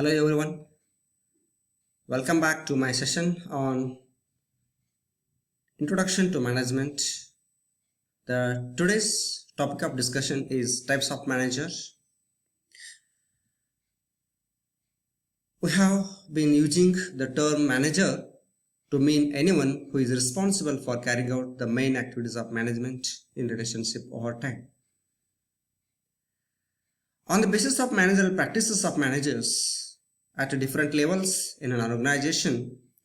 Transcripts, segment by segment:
Hello everyone, welcome back to my session on Introduction to Management. Today's topic of discussion is types of managers. We have been using the term manager to mean anyone who is responsible for carrying out the main activities of management in relationship over time. On the basis of managerial practices of managers at different levels in an organization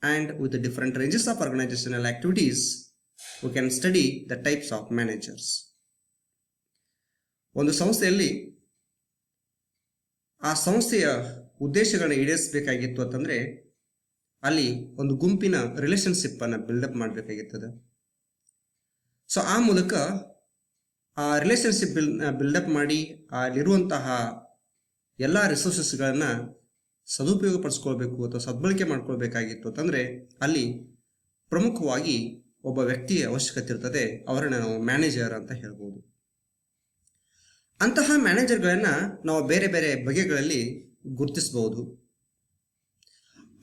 and with the different ranges of organizational activities, we can study the types of managers. ಒಂದು ಸಂಸ್ಥೆಯಲ್ಲಿ ಆ ಸಂಸ್ಥೆಯ ಉದ್ದೇಶಗಳನ್ನು ಈಡೇರಿಸಬೇಕಾಗಿತ್ತು ಅಂತಂದ್ರೆ ಅಲ್ಲಿ ಒಂದು ಗುಂಪಿನ relationship ಅನ್ನು ಬಿಲ್ಡಪ್ ಮಾಡಬೇಕಾಗಿರ್ತದೆ. ಸೊ ಆ ಮೂಲಕ ಆ ರಿಲೇಶನ್ಶಿಪ್ ಬಿಲ್ಡಪ್ ಮಾಡಿ ಅಲ್ಲಿರುವಂತಹ ಎಲ್ಲ ರಿಸೋರ್ಸಸ್ಗಳನ್ನು ಸದುಪಯೋಗ ಪಡಿಸ್ಕೊಳ್ಬೇಕು ಅಥವಾ ಸದ್ಬಳಕೆ ಮಾಡ್ಕೊಳ್ಬೇಕಾಗಿತ್ತು ಅಂತಂದರೆ ಅಲ್ಲಿ ಪ್ರಮುಖವಾಗಿ ಒಬ್ಬ ವ್ಯಕ್ತಿಯ ಅವಶ್ಯಕತೆ ಇರ್ತದೆ. ಅವರನ್ನು ನಾವು ಮ್ಯಾನೇಜರ್ ಅಂತ ಹೇಳ್ಬೋದು. ಅಂತಹ ಮ್ಯಾನೇಜರ್ಗಳನ್ನು ನಾವು ಬೇರೆ ಬೇರೆ ಬಗೆಗಳಲ್ಲಿ ಗುರುತಿಸಬಹುದು.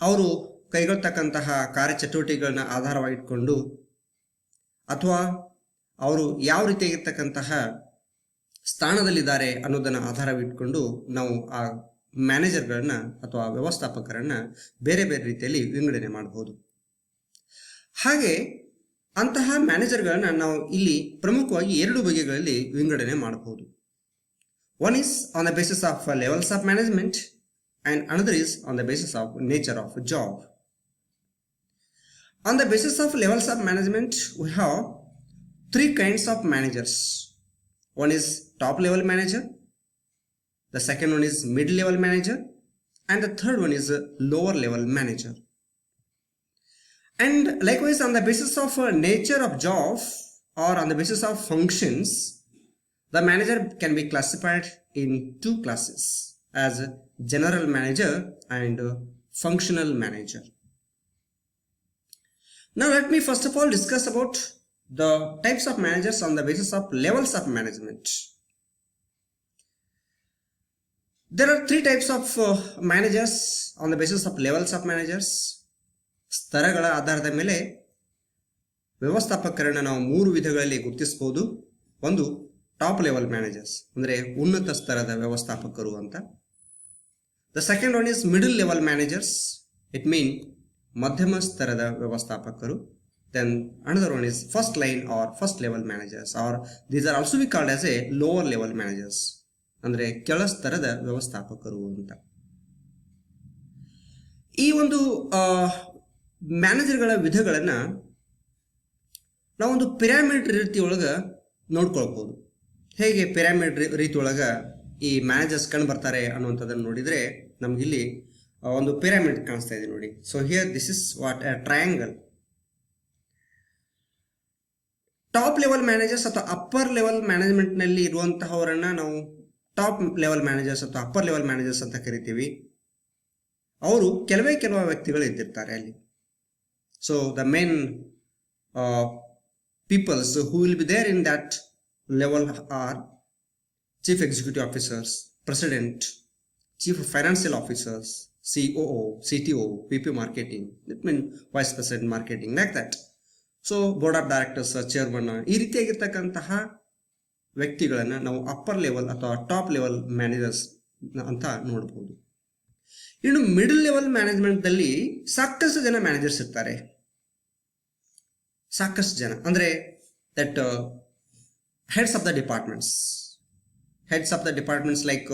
ಅವರು ಕೈಗೊಳ್ತಕ್ಕಂತಹ ಕಾರ್ಯಚಟುವಟಿಕೆಗಳನ್ನ ಆಧಾರವಾಗಿಟ್ಕೊಂಡು ಅಥವಾ ಅವರು ಯಾವ ರೀತಿಯಾಗಿರ್ತಕ್ಕಂತಹ ಸ್ಥಾನದಲ್ಲಿದ್ದಾರೆ ಅನ್ನೋದನ್ನು ಆಧಾರವಿಟ್ಕೊಂಡು ನಾವು ಆ ಮ್ಯಾನೇಜರ್ಗಳನ್ನ ಅಥವಾ ವ್ಯವಸ್ಥಾಪಕರನ್ನ ಬೇರೆ ಬೇರೆ ರೀತಿಯಲ್ಲಿ ವಿಂಗಡಣೆ ಮಾಡಬಹುದು. ಹಾಗೆ ಅಂತಹ ಮ್ಯಾನೇಜರ್ಗಳನ್ನ ನಾವು ಇಲ್ಲಿ ಪ್ರಮುಖವಾಗಿ ಎರಡು ಬಗೆಗಳಲ್ಲಿ ವಿಂಗಡಣೆ ಮಾಡಬಹುದು. One is on the basis of levels of management and another is on the basis of nature of job. On the basis of levels of management, we have three kinds of managers. One is top level manager, the second one is mid level manager, and the third one is lower level manager. And likewise, on the basis of nature of job or on the basis of functions, the manager can be classified in two classes as general manager and functional manager. Now let me first of all discuss about the types of managers on the basis of levels of management. There are three types of managers on the basis of levels of managers. ಸ್ತರಗಳ ಆಧಾರದ ಮೇಲೆ ವ್ಯವಸ್ಥಾಪಕರನ್ನು ನಾವು ಮೂರು ವಿಧಗಳಲ್ಲಿ ಗುರುತಿಸಬಹುದು. ಒಂದು top level managers ಅಂದರೆ ಉನ್ನತ ಸ್ತರದ ವ್ಯವಸ್ಥಾಪಕರು ಅಂತ. The second one is middle level managers. It means ಮಧ್ಯಮ ಸ್ತರದ ವ್ಯವಸ್ಥಾಪಕರು. Then another one is first line or first level managers, or these are also be called as a lower level managers. ಅಂದರೆ ಕೆಳ ಸ್ತರದ ವ್ಯವಸ್ಥಾಪಕರು ಅಂತ. ಈ ಒಂದು ಮ್ಯಾನೇಜರ್ಗಳ ವಿಧಗಳನ್ನು ನಾವೊಂದು ಪಿರಾಮಿಡ್ ರೀತಿಯೊಳಗೆ ನೋಡ್ಕೊಳ್ಬೋದು. ಹೇಗೆ ಪಿರಾಮಿಡ್ ರೀತಿಯೊಳಗೆ ಈ ಮ್ಯಾನೇಜರ್ಸ್ ಕಂಡು ಬರ್ತಾರೆ ಅನ್ನುವಂಥದ್ದನ್ನು ನೋಡಿದರೆ ನಮಗಿಲ್ಲಿ ಒಂದು ಪಿರಾಮಿಡ್ ಕಾಣಿಸ್ತಾ ಇದೆ ನೋಡಿ. So here this is what a triangle. Top level managers ಅಥವಾ ಅಪ್ಪರ್ ಲೆವೆಲ್ ಮ್ಯಾನೇಜ್ಮೆಂಟ್ನಲ್ಲಿ ಇರುವಂತಹವರನ್ನ ನಾವು ಟಾಪ್ ಲೆವೆಲ್ ಮ್ಯಾನೇಜರ್ಸ್ ಅಥವಾ ಅಪ್ಪರ್ ಲೆವೆಲ್ ಮ್ಯಾನೇಜರ್ಸ್ ಅಂತ ಕರಿತೀವಿ. ಅವರು ಕೆಲವೇ ವ್ಯಕ್ತಿಗಳು ಇದ್ದಿರ್ತಾರೆ ಅಲ್ಲಿ. So the main peoples who will be there in that level are Chief Executive Officers, President, Chief Financial Officers, COO, CTO, VP Marketing, that means Vice President Marketing, like that. So Board of Directors, Chairman, ಈ ರೀತಿಯಾಗಿರ್ತಕ್ಕಂತಹ ವ್ಯಕ್ತಿಗಳನ್ನು ನಾವು upper level ಅಥವಾ top level managers ಅಂತ ನೋಡಬಹುದು. ಇನ್ನು middle level ಮ್ಯಾನೇಜ್ಮೆಂಟ್ನಲ್ಲಿ ಸಾಕಷ್ಟು ಜನ managers ಇರ್ತಾರೆ. ಸಾಕಷ್ಟು ಜನ ಅಂದರೆ that heads of the departments. Heads of the departments like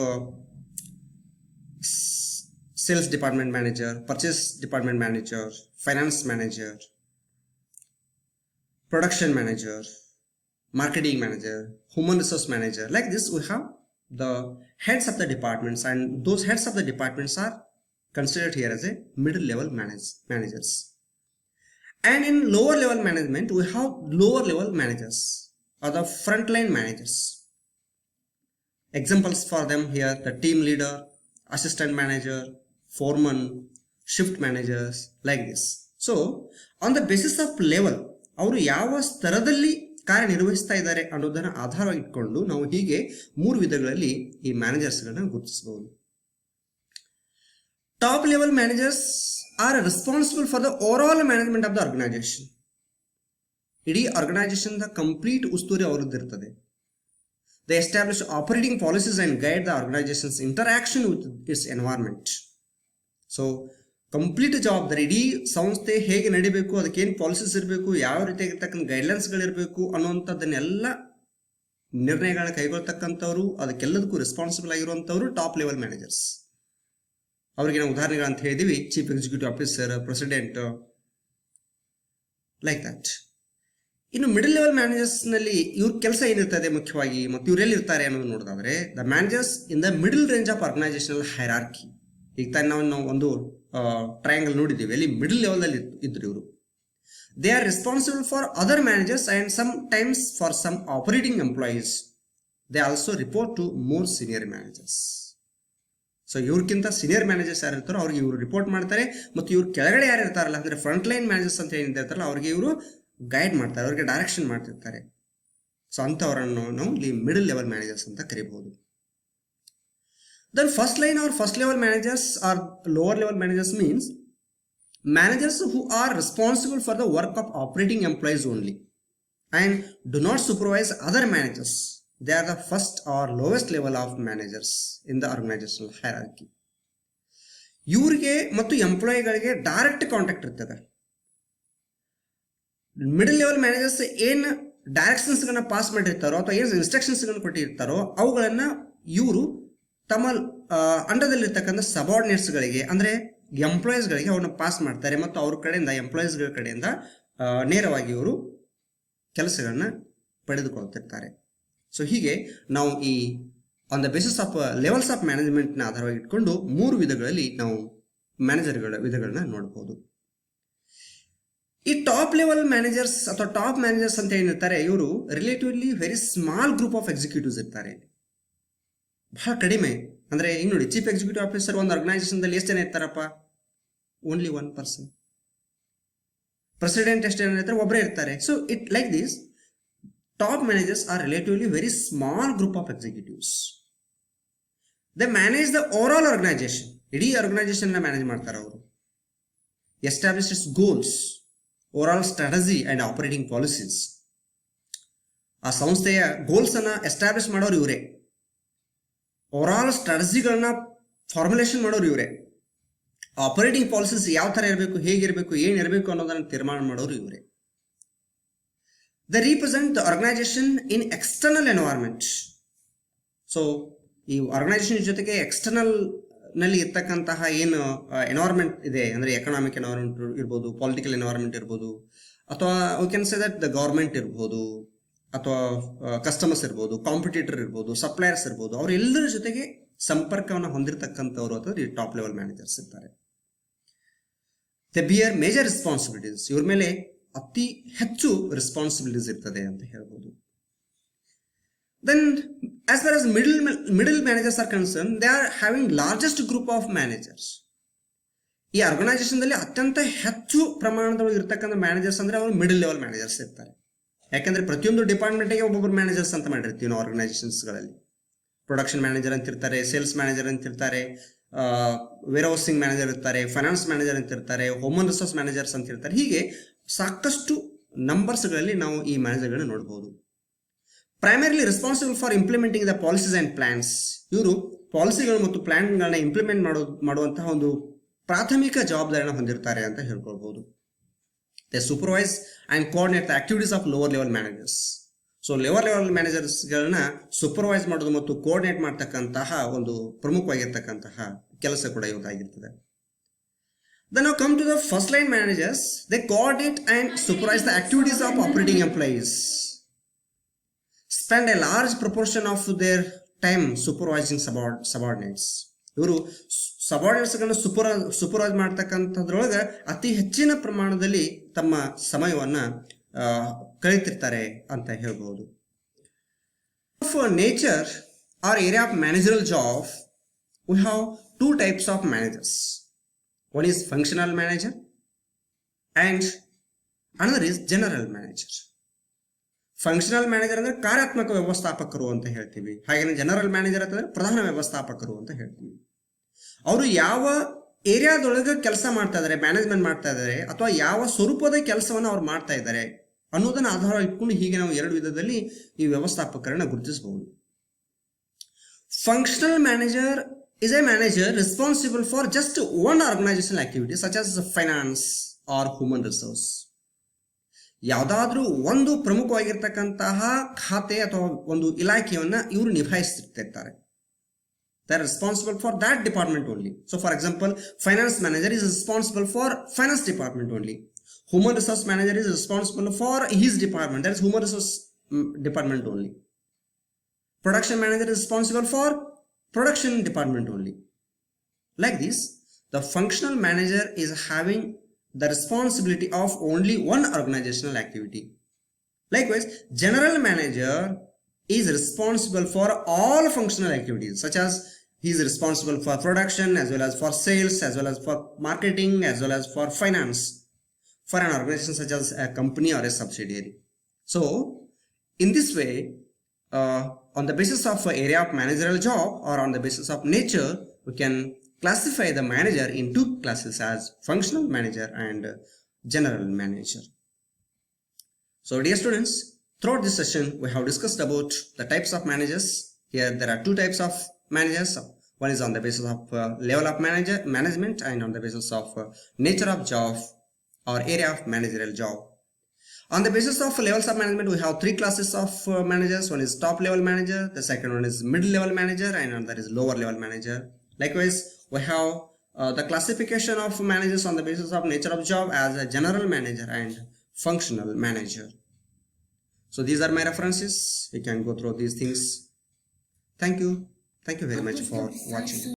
sales department manager, purchase department manager, finance manager, production manager, marketing manager, human resource manager. Like this we have the heads of the departments, and those heads of the departments are considered here as a middle level managers. And in lower level management we have lower level managers or the frontline managers. Examples for them here: the team leader, assistant manager, foreman, shift managers, like this. So on the basis of level, ಅವರು ಯಾವ ಸ್ತರದಲ್ಲಿ ಕಾರ್ಯನಿರ್ವಹಿಸ್ತಾ ಇದ್ದಾರೆ ಅನ್ನೋದನ್ನ ಆಧಾರವಾಗಿ ಇಟ್ಕೊಂಡು ನಾವು ಹೀಗೆ ಮೂರು ವಿಧಗಳಲ್ಲಿ ಈ ಮ್ಯಾನೇಜರ್ಸ್ಗಳನ್ನ ಗುರುತಿಸಬಹುದು. top level managers are responsible for the overall management of the organization. ಇಡೀ ಆರ್ಗನೈಸೇಷನ್ ದ ಕಂಪ್ಲೀಟ್ ಉಸ್ತುವಾರಿ ಅವರದ್ದಿರ್ತದೆ. They establish operating policies and guide the organization's interaction with its environment. So complete ಜವಾಬ್ದಾರಿ, ಇಡೀ ಸಂಸ್ಥೆ ಹೇಗೆ ನಡಿಬೇಕು, ಅದಕ್ಕೇನು ಪಾಲಿಸೀಸ್ ಇರಬೇಕು, ಯಾವ ರೀತಿಯಾಗಿರ್ತಕ್ಕಂಥ ಗೈಡ್ಲೈನ್ಸ್ಗಳಿರಬೇಕು ಅನ್ನುವಂಥದ್ದನ್ನೆಲ್ಲ ನಿರ್ಣಯಗಳನ್ನ ಕೈಗೊಳ್ತಕ್ಕಂಥವ್ರು, ಅದಕ್ಕೆಲ್ಲದಕ್ಕೂ ರೆಸ್ಪಾನ್ಸಿಬಲ್ ಆಗಿರುವಂಥವ್ರು ಟಾಪ್ ಲೆವೆಲ್ ಮ್ಯಾನೇಜರ್ಸ್. ಅವ್ರಿಗೆ ನಾವು ಉದಾಹರಣೆಗಳಂತ ಹೇಳಿದೀವಿ, chief executive officer, president, like that. ಇನ್ನು ಮಿಡಲ್ ಲೆವೆಲ್ ಮ್ಯಾನೇಜರ್ಸ್ನಲ್ಲಿ ಇವ್ರ ಕೆಲಸ ಏನಿರ್ತದೆ ಮುಖ್ಯವಾಗಿ ಮತ್ತು ಇವ್ರು ಎಲ್ಲಿರ್ತಾರೆ ಅನ್ನೋದು ನೋಡೋದಾದ್ರೆ, the managers in the middle range of organisational hierarchy. ಈಗ ತಾನು ನಾವು ಒಂದು ಟ್ರಯಾಂಗಲ್ ನೋಡಿದ್ದೀವಿ, ಅಲ್ಲಿ ಮಿಡಲ್ ಲೆವೆಲ್ದಲ್ಲಿ ಇದ್ರು ಇವರು. They are responsible for other managers and some times for some operating employees. They also report to more senior managers. So ಇವ್ರಿಗಿಂತ ಸೀನಿಯರ್ ಮ್ಯಾನೇಜರ್ಸ್ ಯಾರು ಇರ್ತಾರೋ ಅವ್ರಿಗೆ ಇವರು ರಿಪೋರ್ಟ್ ಮಾಡ್ತಾರೆ, ಮತ್ತು ಇವ್ರ ಕೆಳಗಡೆ ಯಾರು ಇರ್ತಾರಲ್ಲ, ಅಂದರೆ ಫ್ರಂಟ್ ಲೈನ್ ಮ್ಯಾನೇಜರ್ಸ್ ಅಂತ ಏನಿರ್ತಾರಲ್ಲ ಅವ್ರಿಗೆ ಇವರು ಗೈಡ್ ಮಾಡ್ತಾರೆ, ಅವ್ರಿಗೆ ಡೈರೆಕ್ಷನ್ ಮಾಡ್ತಿರ್ತಾರೆ. ಸೊ ಅಂಥವರನ್ನು ನಾವು ಇಲ್ಲಿ ಮಿಡಲ್ ಲೆವೆಲ್ ಮ್ಯಾನೇಜರ್ಸ್ ಅಂತ ಕರಿಬಹುದು. Then first line or first level managers or lower level managers means managers who are responsible for the work of operating employees only and do not supervise other managers. They are the first or lowest level of managers in the organizational hierarchy. ಇವರಿಗೆ ಮತ್ತು ಎಂಪ್ಲಾಯಿಗಳಿಗೆ direct contact ಇರ್ತದೆ. Middle level managers ಏನು ಡೈರೆಕ್ಷನ್ಸ್ಗಳನ್ನ pass ಮಾಡಿರ್ತಾರೋ ಅಥವಾ ಏನು ಇನ್ಸ್ಟ್ರಕ್ಷನ್ಸ್ಗಳನ್ನ ಕೊಟ್ಟಿರ್ತಾರೋ ಅವುಗಳನ್ನ ಇವರು ತಮ್ಮ ಅಂಡದಲ್ಲಿರ್ತಕ್ಕಂಥ ಸಬಾರ್ಡಿನೇಟ್ಸ್ಗಳಿಗೆ, ಅಂದರೆ ಎಂಪ್ಲಾಯೀಸ್ಗಳಿಗೆ ಅವ್ರನ್ನ ಪಾಸ್ ಮಾಡ್ತಾರೆ, ಮತ್ತು ಅವ್ರ ಕಡೆಯಿಂದ ಎಂಪ್ಲಾಯೀಸ್ಗಳ ಕಡೆಯಿಂದ ನೇರವಾಗಿ ಇವರು ಕೆಲಸಗಳನ್ನ ಪಡೆದುಕೊಳ್ತಿರ್ತಾರೆ. ಸೊ ಹೀಗೆ ನಾವು ಈ on the basis of levels of ಮ್ಯಾನೇಜ್ಮೆಂಟ್ನ ಆಧಾರವಾಗಿ ಇಟ್ಕೊಂಡು 3 ವಿಧಗಳಲ್ಲಿ ನಾವು ಮ್ಯಾನೇಜರ್ಗಳ ವಿಧಗಳನ್ನ ನೋಡ್ಬೋದು. ಈ ಟಾಪ್ ಲೆವೆಲ್ ಮ್ಯಾನೇಜರ್ಸ್ ಅಥವಾ ಟಾಪ್ ಮ್ಯಾನೇಜರ್ಸ್ ಅಂತ ಏನಿರ್ತಾರೆ, ಇವರು relatively very small group of executives ಇರ್ತಾರೆ, ಬಹಳ ಕಡಿಮೆ. ಅಂದರೆ ಈಗ ನೋಡಿ, ಚೀಫ್ ಎಕ್ಸಿಕ್ಯೂಟಿವ್ ಆಫೀಸರ್ ಒಂದು ಆರ್ಗನೈಸೇಷನ್ದಲ್ಲಿ ಎಷ್ಟು ಜನ ಇರ್ತಾರಪ್ಪ? Only 1 person. ಪ್ರೆಸಿಡೆಂಟ್ ಎಷ್ಟು ಜನ ಇರ್ತಾರೆ? ಒಬ್ಬರೇ ಇರ್ತಾರೆ. So it like this, top managers are relatively very small group of executives. They manage the overall organisation. ಇಡೀ ಆರ್ಗನೈಸೇಷನ್ನ ಮ್ಯಾನೇಜ್ ಮಾಡ್ತಾರೆ ಅವರು. Establish its goals, overall strategy and operating policies. ಆ ಸಂಸ್ಥೆಯ ಗೋಲ್ಸನ್ನು ಎಸ್ಟಾಬ್ಲಿಷ್ ಮಾಡೋರು ಇವರೇ, ಓವರ್ ಆಲ್ ಸ್ಟ್ರಾಟಜಿಗಳನ್ನ ಫಾರ್ಮುಲೇಷನ್ ಮಾಡೋರು ಇವರೇ, ಆಪರೇಟಿಂಗ್ ಪಾಲಿಸೀಸ್ ಯಾವ ಥರ ಇರಬೇಕು, ಹೇಗಿರಬೇಕು, ಏನಿರಬೇಕು ಅನ್ನೋದನ್ನು ತೀರ್ಮಾನ ಮಾಡೋರು ಇವರೇ. They represent the organisation in external environment. So ಈ ಆರ್ಗನೈಸೇಷನ್ ಜೊತೆಗೆ ಎಕ್ಸ್ಟರ್ನಲ್ ನಲ್ಲಿ ಇರ್ತಕ್ಕಂತಹ ಏನು ಎನ್ವೈರ್ಮೆಂಟ್ ಇದೆ, ಅಂದರೆ ಎಕನಾಮಿಕ್ ಎನ್ವೈರ್ಮೆಂಟ್ ಇರ್ಬೋದು, ಪೊಲಿಟಿಕಲ್ ಎನ್ವೈರ್ಮೆಂಟ್ ಇರ್ಬೋದು, ಅಥವಾ we can say that the government ಇರ್ಬೋದು, ಅಥವಾ ಕಸ್ಟಮರ್ಸ್ ಇರ್ಬೋದು, ಕಾಂಪಿಟೇಟರ್ ಇರ್ಬೋದು, ಸಪ್ಲೈಯರ್ಸ್ ಇರ್ಬೋದು, ಅವರೆಲ್ಲರ ಜೊತೆಗೆ ಸಂಪರ್ಕವನ್ನು ಹೊಂದಿರತಕ್ಕಂಥವ್ರು ಅಥವಾ ಈ ಟಾಪ್ ಲೆವೆಲ್ ಮ್ಯಾನೇಜರ್ಸ್ ಇರ್ತಾರೆ. ದೆ ಬಿಯರ್ ಮೇಜರ್ ರೆಸ್ಪಾನ್ಸಿಬಿಲಿಟೀಸ್. ಇವ್ರ ಮೇಲೆ ಅತಿ ಹೆಚ್ಚು ರೆಸ್ಪಾನ್ಸಿಬಿಲಿಟೀಸ್ ಇರ್ತದೆ ಅಂತ ಹೇಳ್ಬೋದು. Then as far as middle managers are concerned, they are having largest group of managers. ಈ ಆರ್ಗನೈಸೇಷನ್ದಲ್ಲಿ ಅತ್ಯಂತ ಹೆಚ್ಚು ಪ್ರಮಾಣದೊಳಗೆ ಇರ್ತಕ್ಕಂಥ ಮ್ಯಾನೇಜರ್ಸ್ ಅಂದರೆ ಅವರು ಮಿಡಲ್ ಲೆವೆಲ್ ಮ್ಯಾನೇಜರ್ಸ್ ಇರ್ತಾರೆ. ಯಾಕೆಂದರೆ ಪ್ರತಿಯೊಂದು ಡಿಪಾರ್ಟ್ಮೆಂಟಿಗೆ ಒಬ್ಬೊಬ್ಬರು ಮ್ಯಾನೇಜರ್ಸ್ ಅಂತ ಮಾಡಿರ್ತೀವಿ ನಾವು ಆರ್ಗನೈಸೇಷನ್ಸ್ಗಳಲ್ಲಿ. ಪ್ರೊಡಕ್ಷನ್ ಮ್ಯಾನೇಜರ್ ಅಂತಿರ್ತಾರೆ, ಸೇಲ್ಸ್ ಮ್ಯಾನೇಜರ್ ಅಂತಿರ್ತಾರೆ, ವೇರ್ ಹೌಸಿಂಗ್ ಮ್ಯಾನೇಜರ್ ಇರ್ತಾರೆ, ಫೈನಾನ್ಸ್ ಮ್ಯಾನೇಜರ್ ಅಂತಿರ್ತಾರೆ, ಹ್ಯೂಮನ್ ರಿಸೋರ್ಸ್ ಮ್ಯಾನೇಜರ್ಸ್ ಅಂತಿರ್ತಾರೆ. ಹೀಗೆ ಸಾಕಷ್ಟು ನಂಬರ್ಸ್ಗಳಲ್ಲಿ ನಾವು ಈ ಮ್ಯಾನೇಜರ್ಗಳನ್ನ ನೋಡ್ಬೋದು. Primarily responsible for implementing the policies and plans. ಇವರು ಪಾಲಿಸಿಗಳು ಮತ್ತು ಪ್ಲಾನ್ಗಳನ್ನ ಇಂಪ್ಲಿಮೆಂಟ್ ಮಾಡುವಂತಹ ಒಂದು ಪ್ರಾಥಮಿಕ ಜವಾಬ್ದಾರಿಯನ್ನು ಹೊಂದಿರ್ತಾರೆ ಅಂತ ಹೇಳ್ಕೊಳ್ಬೋದು. They supervise and coordinate the activities of lower level managers. So lower level ಮ್ಯಾನೇಜರ್ಸ್ಗಳನ್ನ ಸೂಪರ್ವೈಸ್ ಮಾಡೋದು ಮತ್ತು ಕೋಆರ್ಡಿನೇಟ್ ಮಾಡ್ತಕ್ಕಂತಹ ಒಂದು ಪ್ರಮುಖವಾಗಿರ್ತಕ್ಕಂತಹ ಕೆಲಸ ಕೂಡ ಇದಾಗಿರ್ತದೆ. Then now come to the first line managers. They coordinate and supervise the activities of operating employees. Spend a large proportion of their time supervising subordinates. ಇವರು ಸಬಾರ್ಡಿನೇಟ್ಸ್ಗಳನ್ನ supervise ಮಾಡ್ತಕ್ಕಂಥದ್ರೊಳಗೆ ಅತಿ ಹೆಚ್ಚಿನ ಪ್ರಮಾಣದಲ್ಲಿ ತಮ್ಮ ಸಮಯವನ್ನು ಕಳೀತಿರ್ತಾರೆ ಅಂತ ಹೇಳ್ಬೋದು. For nature or area of managerial job, we have 2 types of managers. One is functional manager and another is general manager. Functional manager ಅಂದರೆ ಕಾರ್ಯಾತ್ಮಕ ವ್ಯವಸ್ಥಾಪಕರು ಅಂತ ಹೇಳ್ತೀವಿ. ಹಾಗೆಯೇ ಜನರಲ್ ಮ್ಯಾನೇಜರ್ ಅಂತಂದರೆ ಪ್ರಧಾನ ವ್ಯವಸ್ಥಾಪಕರು ಅಂತ ಹೇಳ್ತೀವಿ. ಅವರು ಯಾವ ಏರಿಯಾದೊಳಗೆ ಕೆಲಸ ಮಾಡ್ತಾ ಇದ್ದಾರೆ, ಮ್ಯಾನೇಜ್ಮೆಂಟ್ ಮಾಡ್ತಾ ಇದ್ದಾರೆ, ಅಥವಾ ಯಾವ ಸ್ವರೂಪದ ಕೆಲಸವನ್ನು ಅವ್ರು ಮಾಡ್ತಾ ಇದ್ದಾರೆ ಅನ್ನೋದನ್ನು ಆಧಾರ ಇಟ್ಕೊಂಡು ಹೀಗೆ ನಾವು ಎರಡು ವಿಧದಲ್ಲಿ ಈ ವ್ಯವಸ್ಥಾಪಕರನ್ನ ಗುರುತಿಸಬಹುದು. Functional manager is a manager responsible for just one organizational activity such as finance or human resource. ಯಾವುದಾದ್ರೂ ಒಂದು ಪ್ರಮುಖವಾಗಿರ್ತಕ್ಕಂತಹ ಖಾತೆ ಅಥವಾ ಒಂದು ಇಲಾಖೆಯನ್ನು ಇವರು ನಿಭಾಯಿಸುತ್ತಿರ್ತಾರೆ. They are responsible for that department only. So for example, finance manager is responsible for finance department only. Human resource manager is responsible for his department, that is human resource department only. Production manager is responsible for production department only. Like this, the functional manager is having the responsibility of only one organizational activity. Likewise, general manager is responsible for all functional activities, such as he is responsible for production as well as for sales as well as for marketing as well as for finance for an organization such as a company or a subsidiary. So in this way, on the basis of area of managerial job or on the basis of nature, we can classify the manager in two classes as functional manager and general manager. So dear students, throughout this session we have discussed about the types of managers. Here there are two types of managers. One is on the basis of level of management and on the basis of nature of job or area of managerial job. On the basis of levels of management, we have three classes of managers. One is top level manager, the second one is mid level manager, and another is lower level manager. Likewise, we have the classification of managers on the basis of nature of job as a general manager and functional manager. So these are my references. You can go through these things. Thank you very much for watching.